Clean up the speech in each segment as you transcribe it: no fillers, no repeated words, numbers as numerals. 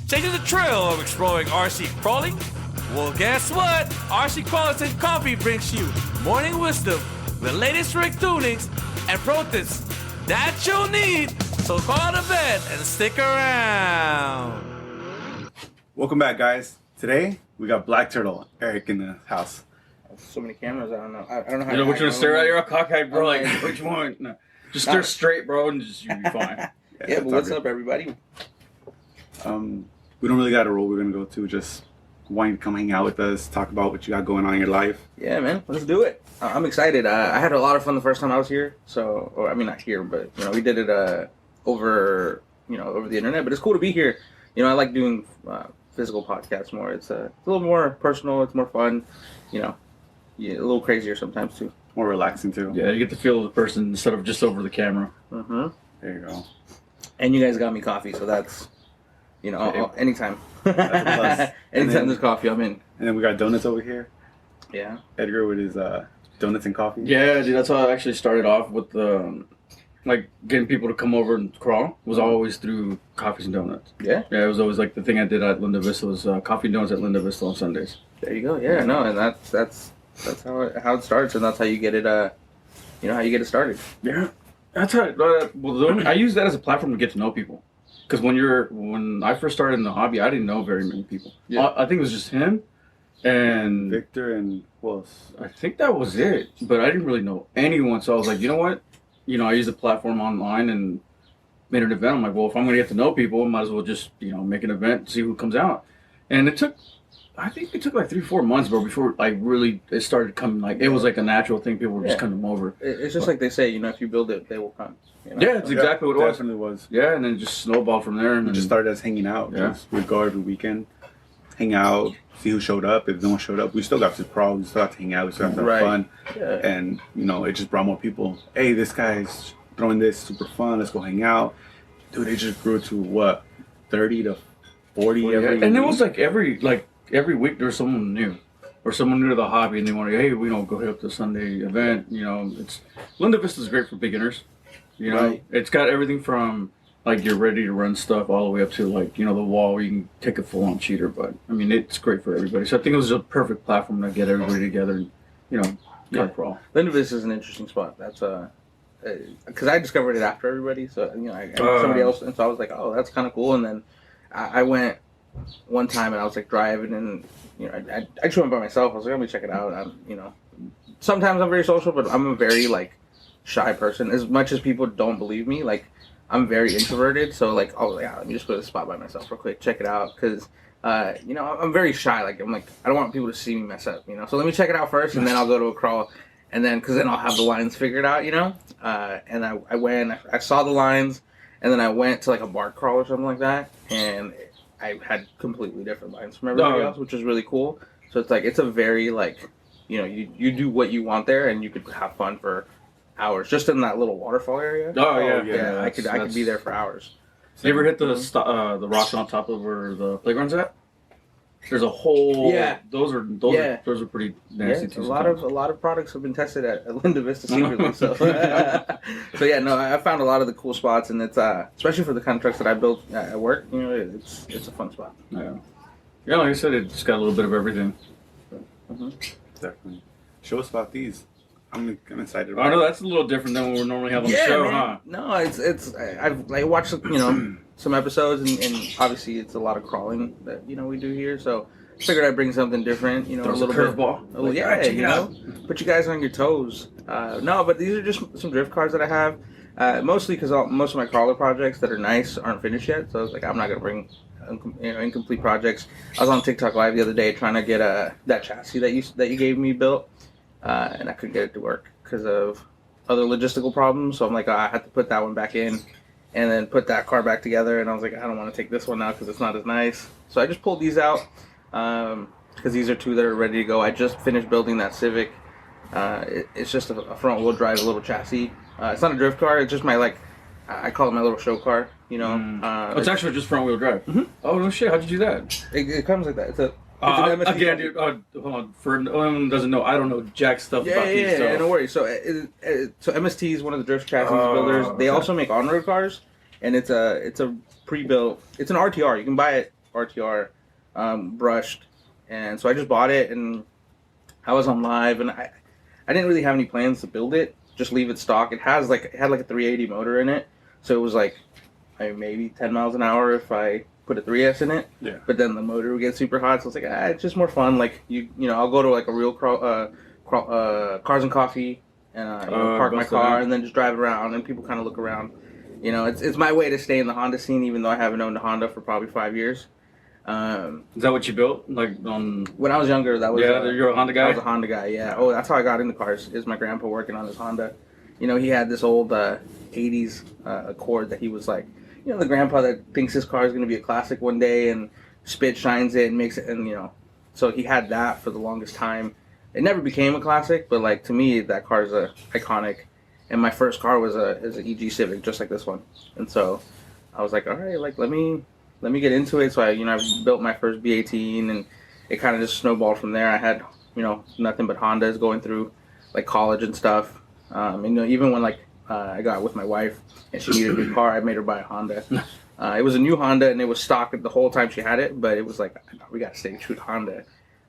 Changing the trail of exploring RC crawling? Well, guess what? RC Crawlers and Coffee brings you morning wisdom, the latest rig tunings, and pro tips that you'll need. So call to bed and stick around. Welcome back, guys. Today we got Black Turtle, Eric, in the house. So many cameras, I don't know. I don't know how. You know which one to stare at? You're a cockeyed, bro. Like, Like, which one? No. Just stare straight, bro, and just you'll be fine. Yeah, but what's up, everybody? We don't really got a role we're gonna go to. Just want you to come hang out with us, talk about what you got going on in your life. Yeah, man, let's do it. I'm excited. I had a lot of fun the first time I was here. So, or I mean, not here, but we did it over the internet. But it's cool to be here. I like doing physical podcasts more. It's a little more personal. It's more fun. A little crazier sometimes too. More relaxing too. Yeah, you get to feel the person instead of just over the camera. Mm-hmm. There you go. And you guys got me coffee, so that's anytime. That's Anytime there's coffee, I'm in. And then we got donuts over here. Yeah. Edgar with his donuts and coffee. Yeah, dude, that's how I actually started off with getting people to come over and crawl. Was always through coffees and donuts. Yeah. Yeah, it was always like the thing I did at Linda Vista was coffee and donuts at Linda Vista on Sundays. There you go. Yeah, no, and that's how it starts, and that's how you get it. How you get it started. Yeah, that's how. I use that as a platform to get to know people. Because when I first started in the hobby, I didn't know very many people. Yeah. I think it was just him and Victor and who else? I think that was it. But I didn't really know anyone, so I was like, you know what? I used the platform online and made an event. I'm like, well, if I'm going to get to know people, I might as well just make an event, see who comes out. And I think it took like 3-4 months, bro, before it started coming. Like it was like a natural thing. People were just coming over. It's just like they say, if you build it, they will come. Yeah, it's exactly what it was. Definitely was. Yeah, and then it just snowballed from there. And we just started as hanging out. Yeah. We'd go every weekend, hang out, see who showed up. If no one showed up, we still got to crawl. We still got to hang out. We still got to have fun. Yeah. And, it just brought more people. Hey, this guy's throwing this, super fun. Let's go hang out. Dude, it just grew to, 30 to 40 every week. And it was like every week there was someone new. Or someone new to the hobby and they want to, hey, we don't go hit up the Sunday event. It's Linda Vista is great for beginners. Right. It's got everything from like you're ready to run stuff all the way up to like the wall where you can take a full on cheater. But I mean, it's great for everybody. So I think it was a perfect platform to get everybody together and crawl. Linda Vista is an interesting spot. That's because I discovered it after everybody. So somebody else, and so I was like, oh, that's kind of cool. And then I went one time and I was like driving and I just went by myself. I was like, let me check it out. Sometimes I'm very social, but I'm a very shy person. As much as people don't believe me, I'm very introverted. So let me just go to the spot by myself real quick, check it out, because I'm very shy. I don't want people to see me mess up. So let me check it out first, and then I'll go to a crawl, and then because then I'll have the lines figured out. And I went, I saw the lines, and then I went to a bar crawl or something like that, and I had completely different lines from everybody else, which is really cool. So it's a very you do what you want there, and you could have fun for hours just in that little waterfall area. Yeah. I could be there for hours. You ever hit the rocks on top of where the playground's at? There's a whole those are pretty nasty too. A lot of products have been tested at Linda Vista secretly. So I found a lot of the cool spots, and it's especially for the kind of trucks that I built at work. It's a fun spot. Yeah, like I said, it's got a little bit of everything. Mm-hmm. Definitely. Show us about these. I'm excited about I know that's a little different than what we normally have on the show, man. huh? No, I've watched some episodes, and obviously it's a lot of crawling that we do here. So I figured I'd bring something different. A little curveball. Put you guys on your toes. No, but these are just some drift cars that I have. Mostly because most of my crawler projects that are nice aren't finished yet. So I was like, I'm not gonna bring incomplete projects. I was on TikTok Live the other day trying to get that chassis that you gave me built. And I couldn't get it to work because of other logistical problems. So I'm like, I had to put that one back in and then put that car back together. And I was like, I don't want to take this one out because it's not as nice. So I just pulled these out because these are two that are ready to go. I just finished building that Civic. It's just a front wheel drive, a little chassis. It's not a drift car. It's just my I call it my little show car. It's actually just front wheel drive. Mm-hmm. Oh no shit! How'd you do that? It comes like that. It's an MST again, dude. Hold on. For anyone who doesn't know, I don't know jack stuff about these. Yeah, no worries. So, so MST is one of the drift chassis builders. They also make on-road cars, and it's a pre-built. It's an RTR. You can buy it RTR, brushed, and so I just bought it, and I was on live, and I didn't really have any plans to build it, just leave it stock. It had like a 380 motor in it, so it was like maybe 10 miles an hour if I put a 3S in it. Yeah. But then the motor would get super hot, so it's like it's just more fun. Like you know, I'll go to like a real Cars and Coffee, and park my car and then just drive around, and people kind of look around. You know, it's my way to stay in the Honda scene, even though I haven't owned a Honda for probably 5 years. Is that what you built? Like on when I was younger, that was you're a Honda guy. I was a Honda guy. Yeah. Oh, that's how I got into cars. Is my grandpa working on his Honda? You know, he had this old '80s Accord that he was like, you know, the grandpa that thinks his car is going to be a classic one day and spit shines it and makes it, and you know, so he had that for the longest time. It never became a classic, but like to me, that car is iconic. And my first car was an EG Civic, just like this one. And so I was like, all right, like let me get into it. So I built my first B18, and it kind of just snowballed from there. I had, you know, nothing but Hondas going through like college and stuff. And, you know, even when like I got with my wife and she needed a new car, I made her buy a Honda. It was a new Honda, and it was stock the whole time she had it, but it was like, we got to stay true to Honda.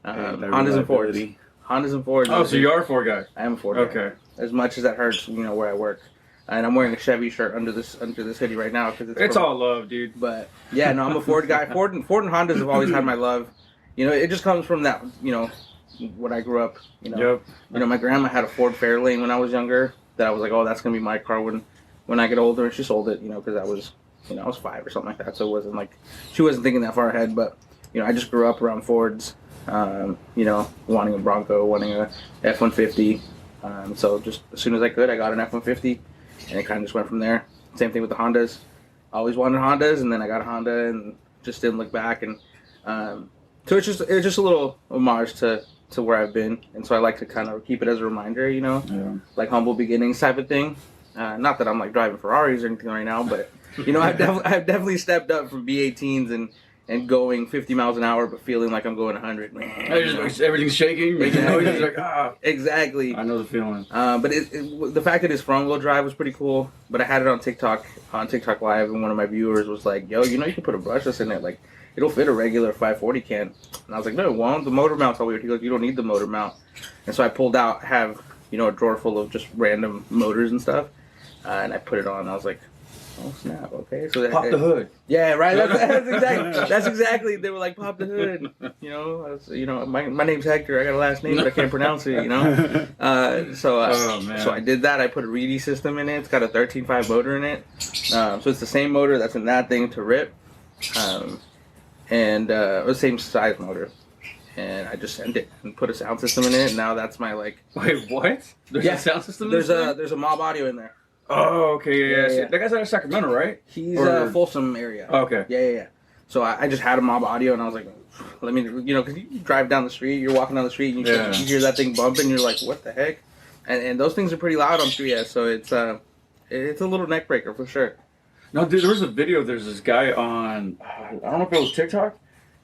Hondas and Fords. Hondas and Fords. Oh, so you are a Ford guy. I am a Ford guy. Okay. As much as that hurts, you know, where I work. And I'm wearing a Chevy shirt under this hoodie right now because it's all love, dude. But yeah, no, I'm a Ford guy. Ford and Hondas have always had my love. You know, it just comes from that. You know, when I grew up. You know, yep. You know, my grandma had a Ford Fairlane when I was younger. That I was like, oh, that's gonna be my car when I get older. And she sold it, you know, because I was 5 or something like that. So it wasn't like she wasn't thinking that far ahead. But you know, I just grew up around Fords. You know, wanting a Bronco, wanting a F-150. So just as soon as I could, I got an F-150, and it kind of just went from there. Same thing with the Hondas. I always wanted Hondas, and then I got a Honda, and just didn't look back. And so it's just a little homage to where I've been, and so I like to kind of keep it as a reminder, you know, like humble beginnings type of thing. Not that I'm like driving Ferraris or anything right now, but you know, I've definitely stepped up from B18s and going 50 miles an hour, but feeling like I'm going 100. Everything's shaking. Making noises like, ah. Exactly. I know the feeling. But the fact that it's front-wheel drive was pretty cool. But I had it on TikTok Live, and one of my viewers was like, "Yo, you know you can put a brushless in it. Like, it'll fit a regular 540 can." And I was like, "No, it won't. The motor mount's all weird." He goes, "You don't need the motor mount." And so I pulled out, have a drawer full of just random motors and stuff, and I put it on. And I was like, oh snap! Okay, so pop the hood. Yeah, right. That's exactly. They were like, pop the hood. My name's Hector. I got a last name, but I can't pronounce it. So I did that. I put a Reedy system in it. It's got a 13.5 motor in it. So it's the same motor that's in that thing to rip, and the same size motor. And I just sent it and put a sound system in it. And now that's my like. Wait, what? There's a sound system. There's a mob audio in there. Oh, okay, yeah. That guy's out of Sacramento, right? He's Folsom area. Oh, okay. Yeah. So I just had a mob audio, and I was like, let me, because you drive down the street, you're walking down the street, and you hear that thing bumping, you're like, what the heck? And those things are pretty loud on 3S, so it's a little neck breaker for sure. No, dude, there was a video. There's this guy on, I don't know if it was TikTok,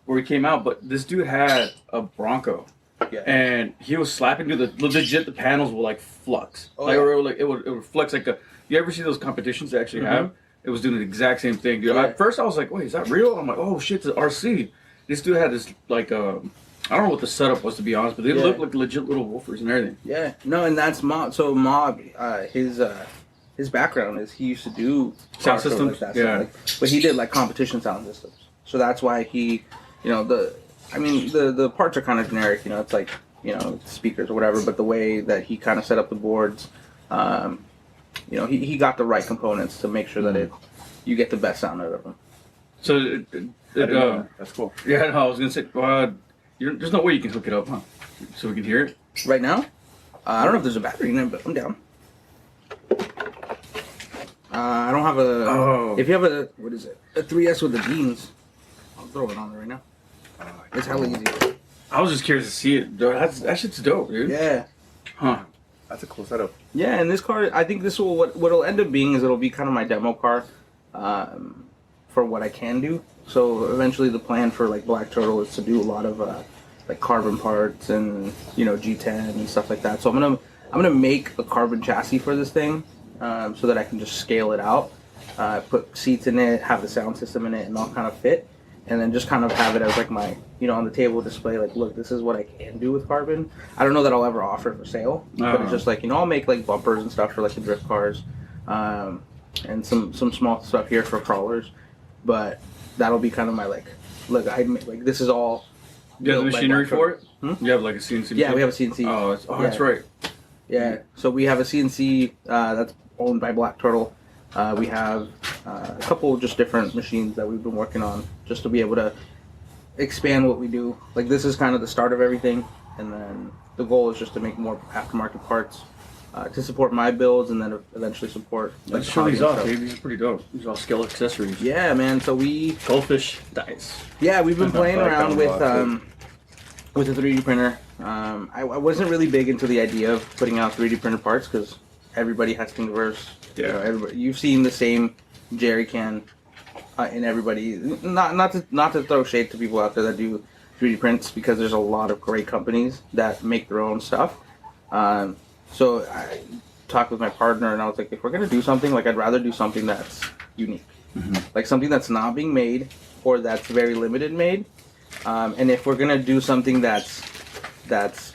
where he came out, but this dude had a Bronco. Yeah. And he was slapping to the legit. The panels will like flux, it would flex like a. You ever see those competitions they actually have? It was doing the exact same thing, dude. At first I was like, wait, is that real? I'm like, oh shit, it's an RC. This dude had this like I don't know what the setup was, to be honest, but they looked like legit little woofers and everything. Yeah, no, and that's Mob. So Mob, his background is he used to do sound systems, like that, but he did like competition sound systems. So that's why he, the parts are kind of generic. It's like speakers or whatever, but the way that he kind of set up the boards. He got the right components to make sure that you get the best sound out of them. So that's cool. Yeah, no, I was gonna say, there's no way you can hook it up, huh? So we can hear it right now. I don't know if there's a battery in it, but I'm down. I don't have a. Oh. If you have a 3S with the jeans, I'll throw it on there right now. It's hella easy. I was just curious to see it. That shit's dope, dude. Yeah. Huh. That's a cool setup. Yeah, and this car, I think this will, what it'll end up being is it'll be kind of my demo car for what I can do. So eventually the plan for like Black Turtle is to do a lot of like carbon parts and G10 and stuff like that. So I'm gonna make a carbon chassis for this thing so that I can just scale it out, put seats in it, have the sound system in it, and all kind of fit. and then just kind of have it as like my, on the table display, like, look, this is what I can do with carbon. I don't know that I'll ever offer it for sale, but it's just like, I'll make like bumpers and stuff for like the drift cars, and some small stuff here for crawlers, but that'll be kind of my like, look, like this is all. You have the machinery for it? You have like a CNC machine? Yeah, we have a CNC. That's right. Yeah, so we have a CNC that's owned by Black Turtle. We have a couple just different machines that we've been working on just to be able to expand what we do. Like this is kind of the start of everything, and then the goal is just to make more aftermarket parts to support my builds, and then eventually support. Like, let's show these off, dude. These are pretty dope. These are all scale accessories. Yeah, man. So goldfish dice. Yeah, we've been playing around with a 3D printer. I wasn't really big into the idea of putting out 3D printed parts because everybody has Thingiverse. Yeah. You've seen the same jerry can in everybody. Not to throw shade to people out there that do 3D prints, because there's a lot of great companies that make their own stuff. So I talked with my partner, and I was like, if we're gonna do something, like I'd rather do something that's unique, like something that's not being made or that's very limited made. And if we're gonna do something that's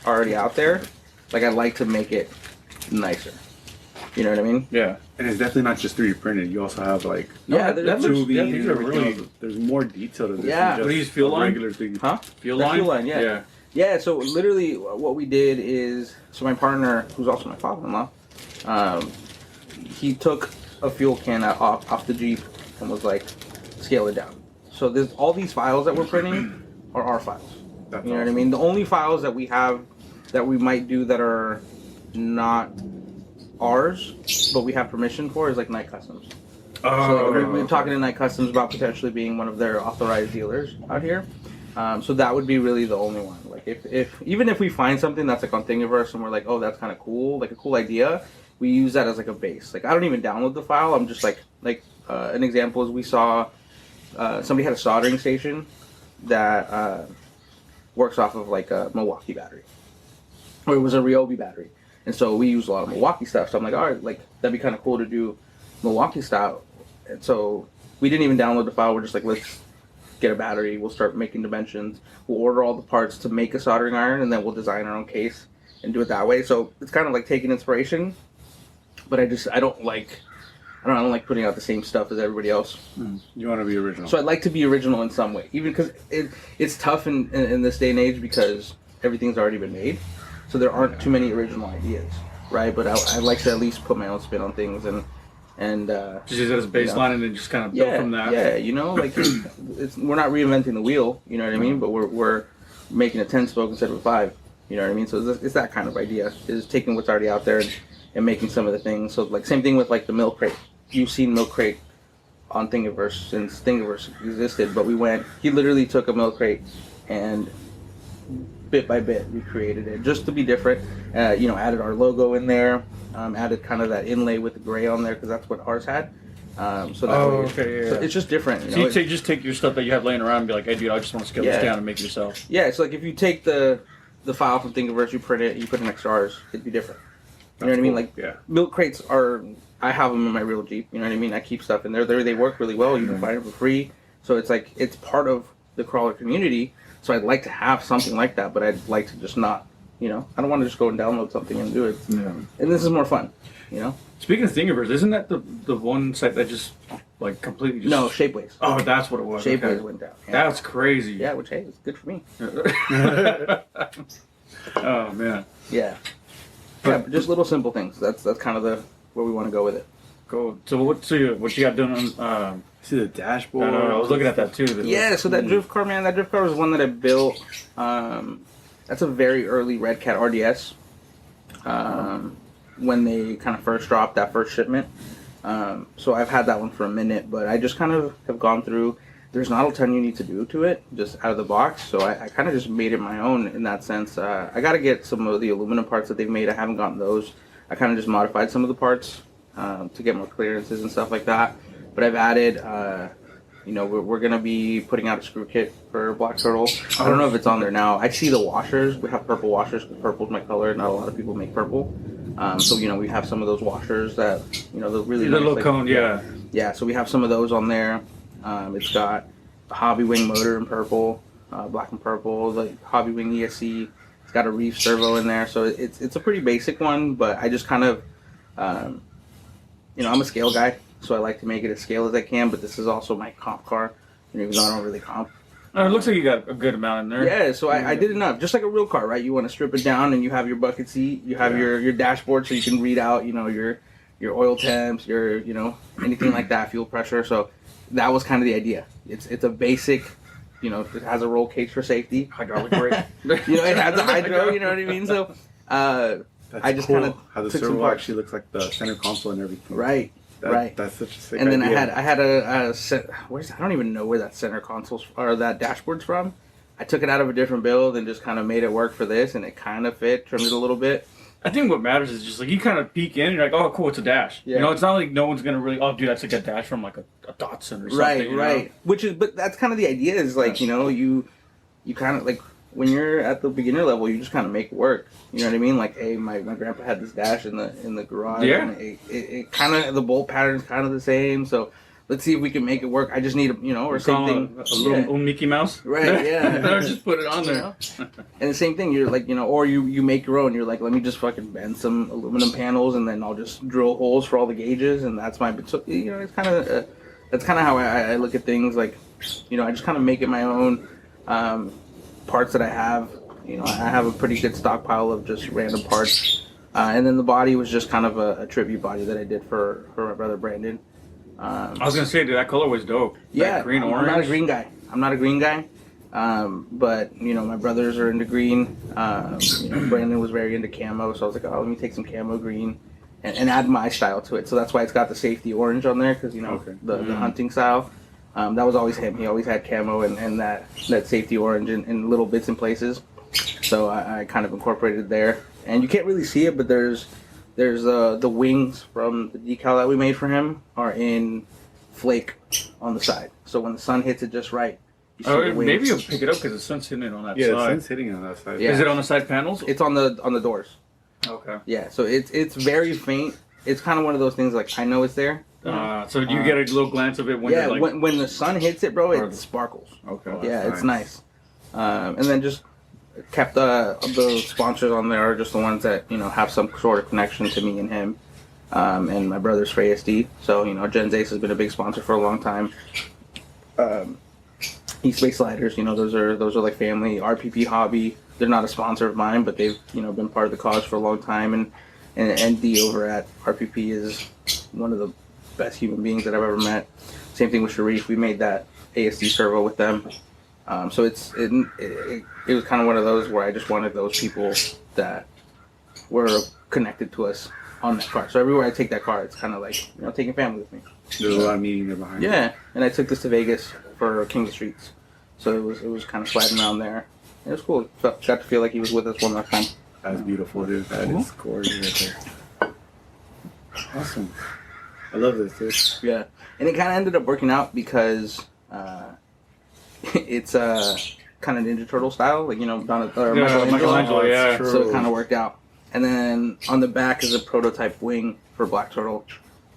already out there, like I'd like to make it nicer. You know what I mean? Yeah. And it's definitely not just 3D printed. You also have like these are really. There's more detail to this. Yeah. Than What do you use, fuel line? Regular 3D. Huh? Fuel line? Fuel line, yeah. Yeah, so literally what we did is, so my partner, who's also my father-in-law, he took a fuel can off the Jeep and was like, scale it down. So there's all these files that we're printing are our files. That's You know what I mean? The only files that we have that we might do that are not ours, but we have permission for, is like Night Customs. So we've been talking to Night Customs about potentially being one of their authorized dealers out here. So that would be really the only one. Like if even if we find something that's like on Thingiverse and we're like, oh, that's kind of cool, like a cool idea, we use that as like a base. Like I don't even download the file. I'm just like an example is we saw somebody had a soldering station that works off of like a Milwaukee battery, or it was a Ryobi battery, and so we use a lot of Milwaukee stuff. So I'm like, all right, like that'd be kind of cool to do Milwaukee style. And so we didn't even download the file. We're just like, let's get a battery. We'll start making dimensions. We'll order all the parts to make a soldering iron, and then we'll design our own case and do it that way. So it's kind of like taking inspiration, but I don't like putting out the same stuff as everybody else. You want to be original. So I'd like to be original in some way, even because it's tough in this day and age because everything's already been made. So there aren't too many original ideas, right? But I like to at least put my own spin on things and just use it as a baseline and then just kind of build from that. Yeah, like we're not reinventing the wheel, you know what I mean? But we're making a 10-spoke instead of a 5, you know what I mean? So it's that kind of idea, is taking what's already out there and making some of the things. So like same thing with like the milk crate. You've seen milk crate on Thingiverse since Thingiverse existed, but he literally took a milk crate and bit by bit recreated it just to be different. Added our logo in there. Added kind of that inlay with the gray on there because that's what ours had. So it's just different. So you just take your stuff that you have laying around and be like, hey, dude, I just want to scale this down and make it yourself. Yeah, it's like if you take the file from Thingiverse, you print it, you put it next to ours, it'd be different. You know what I mean? Like milk crates I have them in my real Jeep. You know what I mean? I keep stuff in there. They work really well. You can find it for free. So it's like it's part of the crawler community. So I'd like to have something like that, but I'd like to just not. I don't want to just go and download something and do it. Yeah. And this is more fun, Speaking of Thingiverse, isn't that the one site that just like completely just... No, Shapeways. Oh, that's what it was. Shapeways went down. Yeah. That's crazy. Yeah, which, hey, it's good for me. Oh, man. Yeah. But just little simple things. That's kind of where we want to go with it. Cool. So what you got done on... See the dashboard? I was looking at that too. So that drift car, man, that drift car was one that I built... That's a very early Red Cat RDS when they kind of first dropped that first shipment. So I've had that one for a minute, but I just kind of have gone through. There's not a ton you need to do to it, just out of the box. So I kind of just made it my own in that sense. I got to get some of the aluminum parts that they've made. I haven't gotten those. I kind of just modified some of the parts to get more clearances and stuff like that. But I've added... we're going to be putting out a screw kit for Black Turtle. I don't know if it's on there now. I see the washers. We have purple washers because purple's my color. Not a lot of people make purple. So we have some of those washers that, the really the nice, little cone, yeah. Yeah, so we have some of those on there. It's got Hobby Wing motor in purple, black and purple. The Hobby Wing ESC. It's got a reef servo in there, so it's a pretty basic one. But I just kind of, I'm a scale guy, so I like to make it as scale as I can. But this is also my comp car, even though I don't really comp. It looks like you got a good amount in there. Yeah, so I did enough. Just like a real car, right? You want to strip it down, and you have your bucket seat. You have your dashboard, so you can read out, your oil temps, your anything like that, fuel pressure. So that was kind of the idea. It's a basic, it has a roll cage for safety. Hydraulic brake. It has a hydro. You know what I mean? So I just kind of how the servo actually looks like the center console and everything. Right. Right. That's such a sick And then idea. I had a I don't even know where that center console's or that dashboard's from. I took it out of a different build and just kind of made it work for this, and it kind of fit, trimmed it a little bit. I think what matters is just like you kind of peek in and you're like, oh, cool, it's a dash. Yeah. It's not like no one's going to really, oh, dude, that's like a dash from like a Datsun or something. Right. But that's kind of the idea is like, you kind of like, when you're at the beginner level, you just kind of make it work. You know what I mean? Like, hey, my grandpa had this dash in the garage. Yeah. And it kind of, the bolt pattern's kind of the same. So let's see if we can make it work. I just need or same thing. A little Mickey Mouse. Right, yeah. Or just put it on there. And the same thing, you're like, or you make your own. You're like, let me just fucking bend some aluminum panels and then I'll just drill holes for all the gauges. And that's my, so, it's kind of, that's kind of how I look at things. Like, I just kind of make it my own. Parts that I have, I have a pretty good stockpile of just random parts, and then the body was just kind of a tribute body that I did for my brother Brandon. I was gonna say, dude, that color was dope. Yeah, that green orange. I'm not a green guy, but my brothers are into green. Brandon was very into camo, so I was like, oh, let me take some camo green and add my style to it. So that's why it's got the safety orange on there because the hunting style. That was always him. He always had camo and that safety orange in little bits and places. So I kind of incorporated there. And you can't really see it, but there's the wings from the decal that we made for him are in flake on the side. So when the sun hits it just right, you see the wings. Maybe you'll pick it up because the sun's hitting it on that side. Yeah, the sun's hitting on that side. Yeah. Is it on the side panels? It's on the doors. Okay. Yeah, so it's very faint. It's kind of one of those things like I know it's there. So you get a little glance of it when yeah, you're like... when the sun hits it, bro, it sparkles. Okay. Yeah, it's nice. And then just kept the sponsors on there are just the ones that have some sort of connection to me and him, and my brother's for ASD. So Gens Ace has been a big sponsor for a long time. East Bay Sliders, those are like family. RPP Hobby, they're not a sponsor of mine, but they've been part of the cause for a long time. And D over at RPP is one of the best human beings that I've ever met. Same thing with Sharif. We made that ASD servo with them. So it was kind of one of those where I just wanted those people that were connected to us on that car. So everywhere I take that car, it's kind of like taking family with me. There's a lot of meaning there behind it. Yeah, and I took this to Vegas for King of the Streets, so it was kind of sliding around there. It was cool. Got to feel like he was with us one last time. That's beautiful, dude. That is gorgeous right there. Awesome. I love this, dude. Yeah, and it kind of ended up working out because it's kind of Ninja Turtle style, like Michelangelo, yeah. So it kind of worked out. And then on the back is a prototype wing for Black Turtle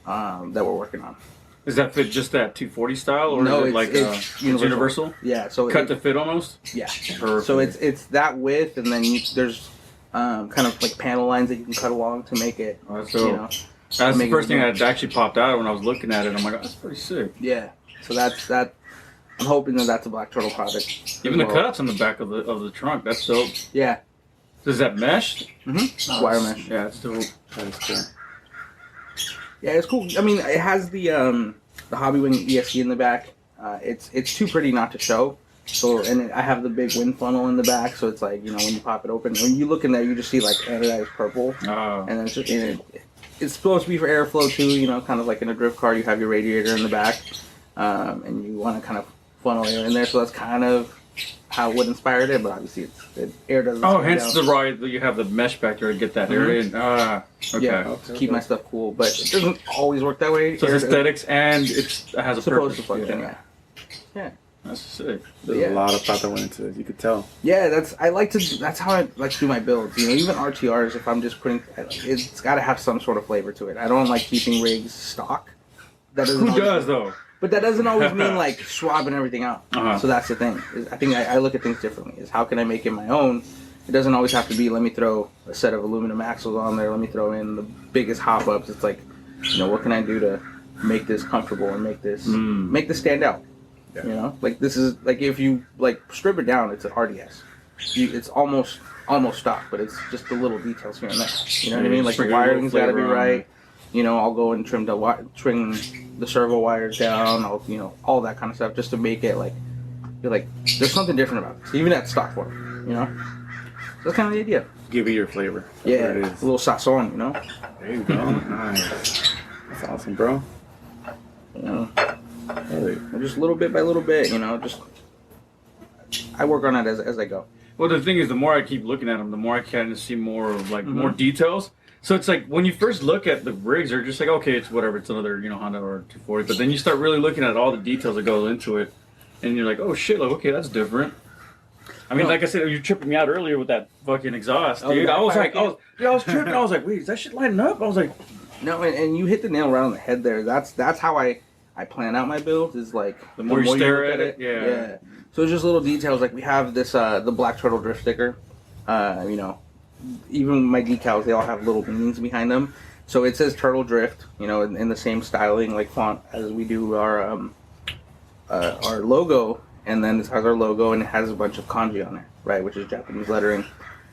that we're working on. Does that fit just that 240 style, or no, is it like it's universal? Yeah, so cut to fit almost. Yeah, Perfect. so it's that width, and then there's kind of like panel lines that you can cut along to make it. That's the first thing that actually popped out when I was looking at it. I'm like, oh, that's pretty sick. Yeah, so that's that. I'm hoping that's a Black Turtle product. Even the cutouts on the back of the trunk, that's dope. Yeah. Does that mesh? Mm-hmm. Wire mesh. Yeah, it's dope. That's cool. Yeah, it's cool. I mean, it has the Hobby Wing ESC in the back. It's too pretty not to show. So, and I have the big wind funnel in the back, so it's like when you pop it open, when you look in there, you just see like anodized purple, and then it's just it's supposed to be for airflow too. Kind of like in a drift car, you have your radiator in the back, and you want to kind of funnel air in there. So that's kind of how it would inspire it, but obviously air doesn't. Oh, hence down. The right that you have the mesh back there to get that air in. Okay. Yeah, to keep my stuff cool, but it doesn't always work that way. So it's aesthetics and it has a supposed purpose. to function. Yeah. That's sick. There's a lot of thought that went into it. You could tell. Yeah, that's how I like to do my builds. Even RTRs, if I'm just putting, it's got to have some sort of flavor to it. I don't like keeping rigs stock. Who does though? But that doesn't always mean like swapping everything out. So that's the thing. I think I look at things differently. Is how can I make it my own? It doesn't always have to be, let me throw a set of aluminum axles on there, let me throw in the biggest hop-ups. It's like, what can I do to make this comfortable and make this stand out? Yeah. Like this is, like if you like strip it down, it's an RDS. It's almost stock, but it's just the little details here and there. You know what I mean? Like the wiring's got to be right. I'll go and trim the servo wires down. I'll, all that kind of stuff just to make it like, you're like, there's something different about it. Even at stock form, That's kind of the idea. Give it your flavor. That's yeah, it is. A little sazon, There you go. Nice. That's awesome, bro. Just little bit by little bit, just I work on it as I go. Well, the thing is, the more I keep looking at them, the more I kind of see more of more details. So it's like when you first look at the rigs, they're just like, okay, it's whatever, it's another Honda or 240. But then you start really looking at all the details that go into it, and you're like, oh shit, like okay, that's different. I mean, like I said, you were tripping me out earlier with that fucking exhaust, dude. I was tripping. I was like, wait, is that shit lighting up? I was like, no, and you hit the nail right on the head there. That's how I plan out my builds. Is like the more you stare at it, yeah. So it's just little details. Like we have this the Black Turtle drift sticker. Even my decals, they all have little meanings behind them. So it says Turtle Drift, in the same styling like font as we do our logo. And then this has our logo, and it has a bunch of kanji on it, right, which is Japanese lettering.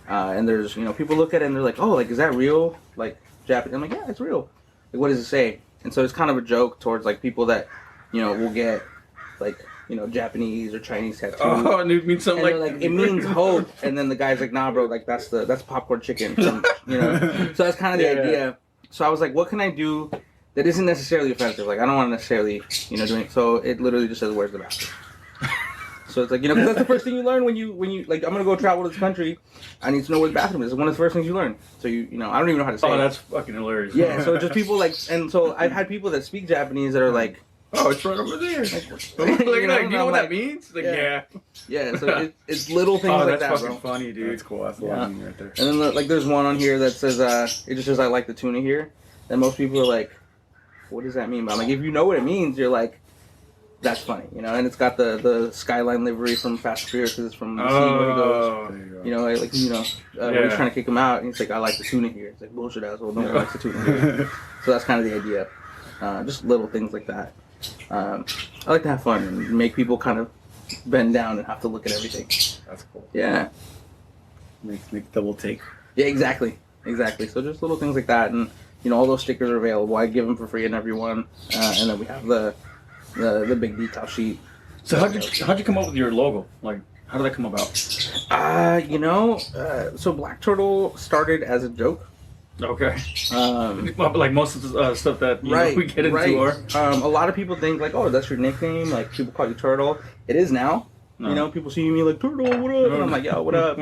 And there's, people look at it and they're like, oh, like, is that real? Like, Japanese? I'm like, yeah, it's real. Like, what does it say? And so it's kind of a joke towards, like, people that, will get, like, Japanese or Chinese tattoos. Oh, and it means something like, it means hope. And then the guy's like, nah, bro, like, that's popcorn chicken. So that's kind of the idea. So I was like, what can I do that isn't necessarily offensive? Like, I don't want to necessarily, do it. So it literally just says, where's the bathroom? So it's like, because that's the first thing you learn when you like, I'm going to go travel to this country. I need to know where the bathroom is. It's one of the first things you learn. So I don't even know how to say it. Oh, that's fucking hilarious. Yeah, so just people like, and so I've had people that speak Japanese that are like, oh, it's right over there. Like, do you know what that means? Like, yeah. Yeah, so it's little things like that, that's bro. fucking funny, dude. That's cool. That's a lot right there. And then, like, there's one on here that says, it just says, I like the tuna here. And most people are like, what does that mean? But I'm like, if you know what it means, you're like, that's funny, and it's got the Skyline livery from Fast and Furious, because it's from the scene where he goes, we're trying to kick him out, and he's like, I like the tuna here. It's like, bullshit, asshole, no one likes the tuna here. So that's kind of the idea. Just little things like that. I like to have fun and make people kind of bend down and have to look at everything. That's cool. Yeah. Make double take. Yeah, exactly. So just little things like that, and all those stickers are available. I give them for free in everyone, and then we have the big decal sheet. So how'd you come up with your logo? Like, how did that come about? So Black Turtle started as a joke. Okay. Like most of the stuff that we get into are. A lot of people think like, oh, that's your nickname. Like people call you Turtle. It is now. No. People see me like Turtle. What up? And I'm like, yo, what up?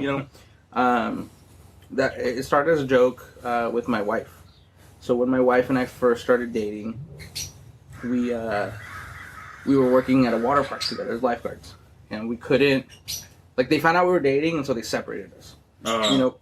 That it started as a joke with my wife. So when my wife and I first started dating, we were working at a water park together as lifeguards, and we couldn't, like, they found out we were dating, and so they separated us.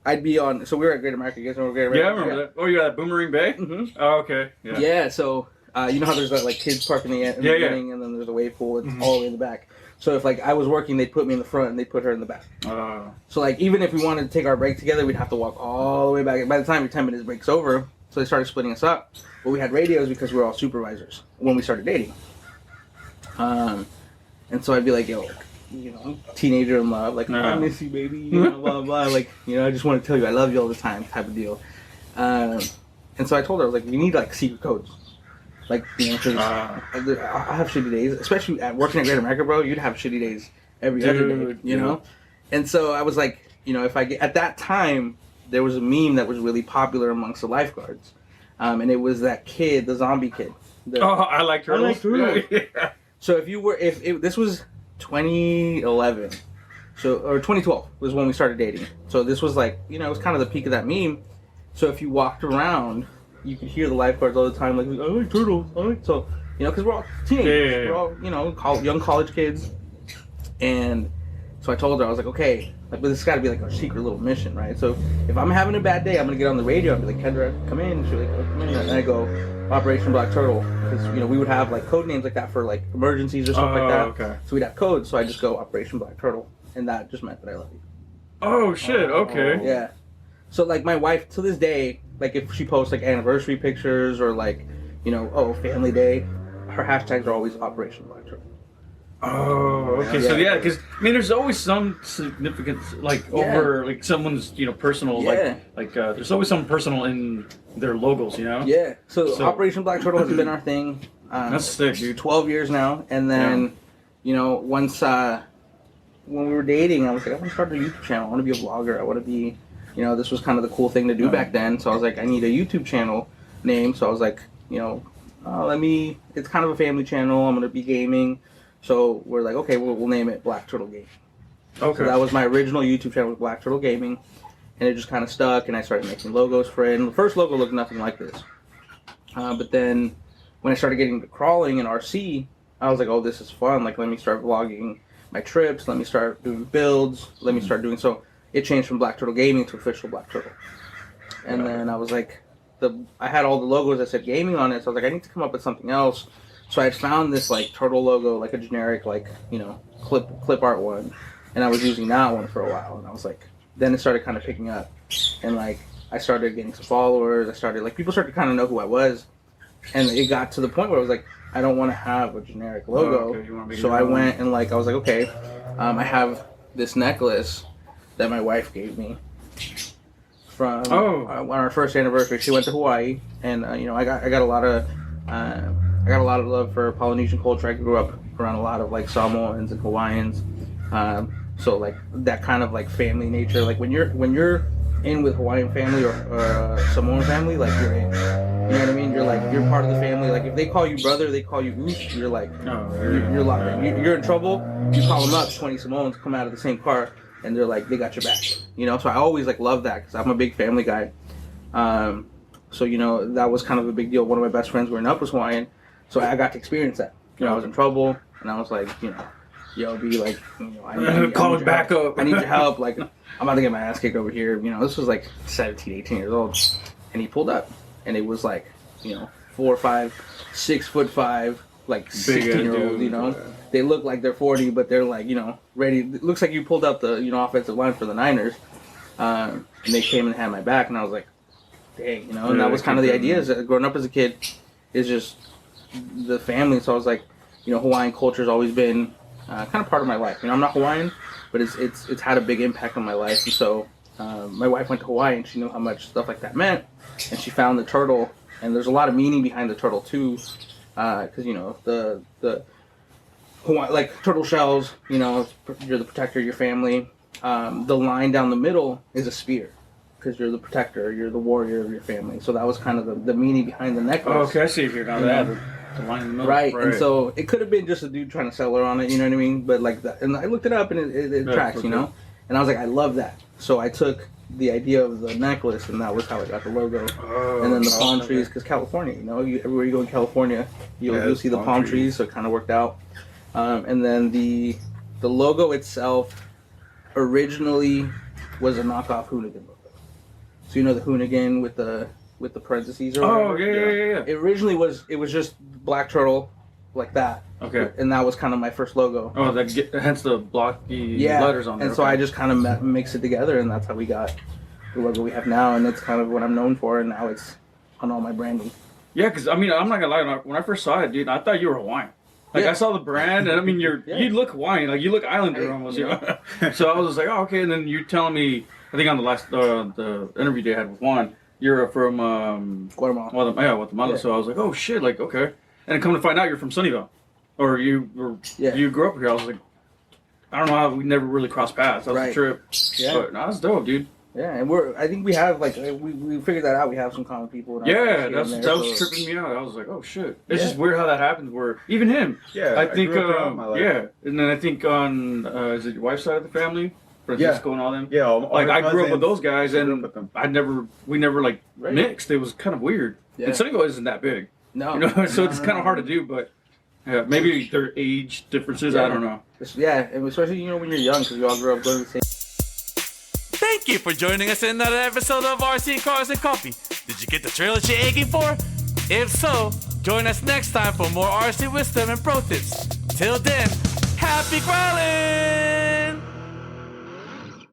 I'd be on, so we were at Great America. You guys know Great America? Yeah, I remember that. Oh, you're at Boomerang Bay? Mm-hmm. Oh, okay. Yeah. Yeah, so, you know how there's that, like, kids park in the beginning, and then there's a wave pool, it's all the way in the back. So if, like, I was working, they'd put me in the front, and they'd put her in the back. So, like, even if we wanted to take our break together, we'd have to walk all the way back. By the time your 10 minutes break's over, so they started splitting us up. But we had radios because we were all supervisors when we started dating. And so I'd be like, yo, I'm a teenager in love, like, I miss you, baby, blah, blah, blah, like, I just want to tell you I love you all the time, type of deal. And so I told her, I was like, we need, like, secret codes. Like, because I have shitty days, especially working at Great America, bro, you'd have shitty days every other day, you know? And so I was like, if I get, at that time, there was a meme that was really popular amongst the lifeguards. And it was that kid, the zombie kid. I like Turtles. I like Turtles. Yeah. So if this was 2011, or 2012 was when we started dating. So this was like, it was kind of the peak of that meme. So if you walked around, you could hear the lifeguards all the time, like, I like Turtles. So, because we're all teenagers. We're all, young college kids. And so I told her, I was like, okay, but this has got to be like our secret little mission, right? So if I'm having a bad day, I'm going to get on the radio and be like, Kendra, come in. And she's like, oh, come in. And I go, Operation Black Turtle. because we would have like code names like that for like emergencies or stuff like that. Okay. So we'd have codes. So I just go Operation Black Turtle, and that just meant that I love you. Oh shit! Okay. Yeah. So like my wife to this day, like if she posts like anniversary pictures or like family day, her hashtags are always Operation Black Turtle. Oh, okay. So yeah, because I mean, there's always some significance, like over like someone's personal, like there's always something personal in their logos, Yeah. So Operation Black Turtle has been our thing. That's sick, dude. 12 years now, and then once when we were dating, I was like, I want to start a YouTube channel. I want to be a vlogger. I want to be, this was kind of the cool thing to do back then. So I was like, I need a YouTube channel name. So I was like, it's kind of a family channel. I'm going to be gaming. So we're like, okay, we'll name it Black Turtle Gaming. Okay. So that was my original YouTube channel, was Black Turtle Gaming. And it just kind of stuck, and I started making logos for it. And the first logo looked nothing like this. But then when I started getting into crawling and RC, I was like, oh, this is fun. Like, let me start vlogging my trips. Let me start doing builds. Let me start doing... So it changed from Black Turtle Gaming to official Black Turtle. And then I was like... I had all the logos that said gaming on it, so I was like, I need to come up with something else. So I had found this like turtle logo, like a generic clip art one, and I was using that one for a while. And I was like, then it started kind of picking up, and like I started getting some followers. People started to kind of know who I was, and it got to the point where I was like, I don't want to have a generic logo. So I went and I was like, okay, I have this necklace that my wife gave me from on our first anniversary. She went to Hawaii, and I got a lot of love for Polynesian culture. I grew up around a lot of like Samoans and Hawaiians, so like that kind of like family nature. Like when you're in with Hawaiian family or Samoan family, like you're in. You know what I mean? You're part of the family. Like if they call you brother, they call you oosh. You're like you're locked in. You're in trouble. You call them up. 20 Samoans come out of the same car, and they're like they got your back. So I always like love that because I'm a big family guy. So that was kind of a big deal. One of my best friends growing up was Hawaiian. So I got to experience that. I was in trouble, and I was like, yo, be like, I call it back up. I need your help. Like, I'm about to get my ass kicked over here. This was like 17, 18 years old, and he pulled up, and it was like, 4 or 5, 6'5", like 16-year-old. They look like they're 40, but they're like, ready. It looks like you pulled out the offensive line for the Niners, and they came and had my back, and I was like, dang, and that was kind of the idea. Is that growing up as a kid is just the family. So I was like, Hawaiian culture has always been kind of part of my life. I'm not Hawaiian, but it's had a big impact on my life. And so my wife went to Hawaii, and she knew how much stuff like that meant, and she found the turtle. And there's a lot of meaning behind the turtle too, because the Hawaii, like turtle shells, you're the protector of your family. The line down the middle is a spear, because you're the protector, you're the warrior of your family. So that was kind of the meaning behind the necklace. Oh, okay, I see here now. That the line in the middle. Right, and so it could have been just a dude trying to sell her on it, you know what I mean? But like that, and I looked it up, and it tracks, And I was like, I love that. So I took the idea of the necklace, and that was how I got the logo. And then the palm trees, because California, everywhere you go in California, you'll see the palm trees, so it kind of worked out. And then the logo itself originally was a knockoff Hoonigan logo. So the Hoonigan with the parentheses or whatever? Yeah. It originally was just Black Turtle like that. Okay. And that was kind of my first logo. Oh, hence the blocky letters on there. And so I just kind of mixed it together, and that's how we got the logo we have now, and that's kind of what I'm known for, and now it's on all my branding. Yeah, because I'm not gonna lie, when I first saw it, dude, I thought you were Hawaiian. Like I saw the brand, and I mean, you look Hawaiian, like you look Islander almost. So I was just like, oh, okay. And then you're telling me, I think on the last the interview they had with Juan, you're from Guatemala. Guatemala. Yeah. So I was like, oh shit, like okay. And then come to find out, you're from Sunnyvale, or you grew up here. I was like, I don't know how we never really crossed paths. That was a trip. Yeah, but that's dope, dude. Yeah, and I think we have we figured that out. We have some common people. That was tripping me out. I was like, oh shit. It's just weird how that happens. Where even him. Yeah, I think. And then I think on is it your wife's side of the family, Francisco and all them. Yeah, like I grew up with those guys, and we never like mixed. It was kind of weird. Yeah. And Sunnyvale isn't that big. No, so it's kind of hard to do, but. Yeah, maybe their age differences. I don't know. Yeah, and especially when you're young, because we all grew up going to the same. Thank you for joining us in another episode of RC Cars and Coffee. Did you get the trailer you're aching for? If so, Join us next time for more RC wisdom and pro tips. Till then, happy growling!